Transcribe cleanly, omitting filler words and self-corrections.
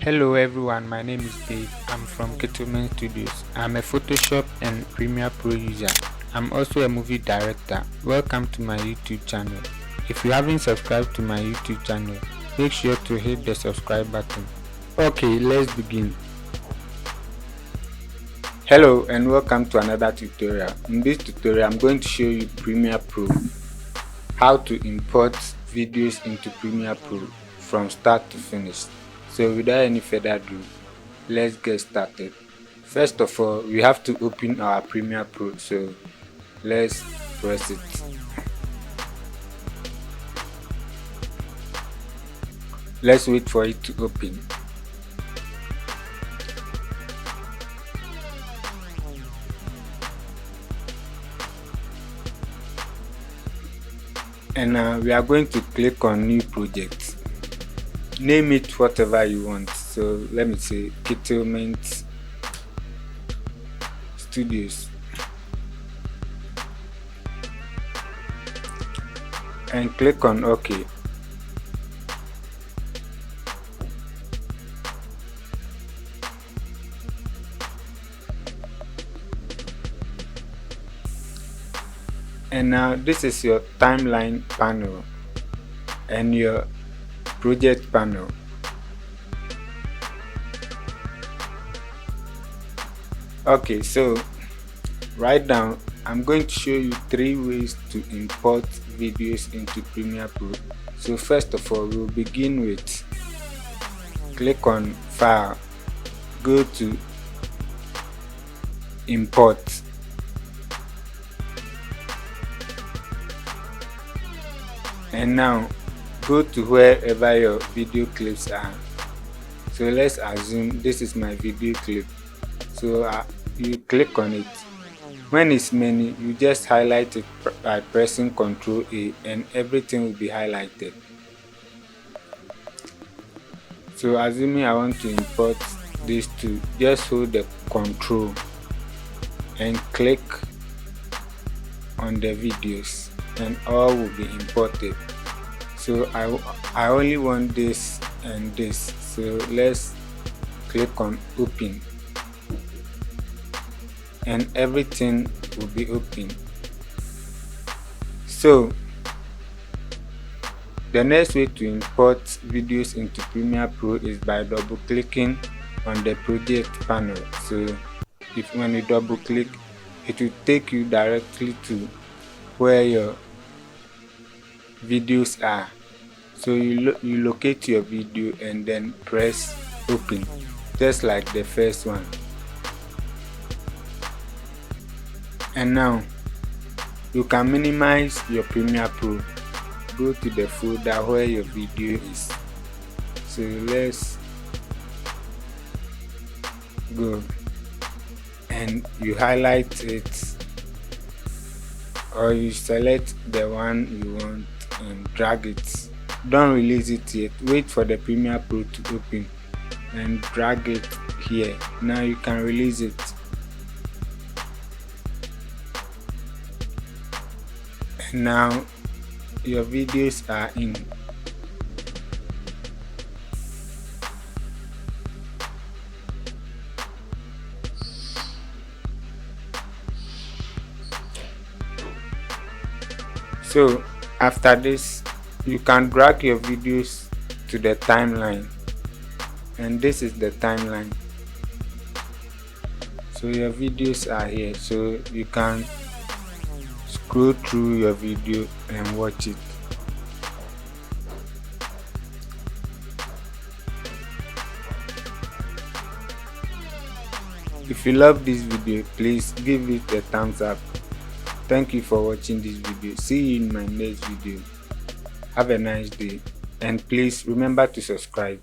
Hello everyone, my name is Dave. I'm from Kitiwment Studios. I'm a Photoshop and Premiere Pro user. I'm also a movie director. Welcome to my YouTube channel. If you haven't subscribed to my YouTube channel, make sure to hit the subscribe button. Okay, let's begin. Hello and welcome to another tutorial. In this tutorial, I'm going to show you Premiere Pro, how to import videos into Premiere Pro from start to finish. So without any further ado, let's get started. First of all, we have to open our Premiere Pro, so let's press it. Let's wait for it to open. And now we are going to click on new project. Name it whatever you want. So let me say Kitiwment Studios. And click on OK. And now this is your timeline panel and your project panel. Okay, so right now I'm going to show you 3 ways to import videos into Premiere Pro. So first of all, we'll begin with click on File, go to Import. And now go to wherever your video clips are. So let's assume this is my video clip. So you click on it. When it's many, you just highlight it by pressing Ctrl A and everything will be highlighted. So assuming I want to import these two, just hold the Ctrl and click on the videos and all will be imported. So I only want this and this, so let's click on Open and everything will be open. So the next way to import videos into Premiere Pro is by double clicking on the project panel. So when you double click, it will take you directly to where your videos are. So you locate your video and then press Open, just like the first one. And now you can minimize your Premiere Pro. Go to the folder where your video is. So let's go and you highlight it, or you select the one you want and drag it. Don't release it yet. Wait for the Premiere Pro to open and drag it here. Now you can release it. And now your videos are in. So after this, you can drag your videos to the timeline, and this is the timeline. So your videos are here, so you can scroll through your video and watch it. If you love this video, please give it a thumbs up. Thank you for watching this video. See you in my next video. Have a nice day, and please remember to subscribe.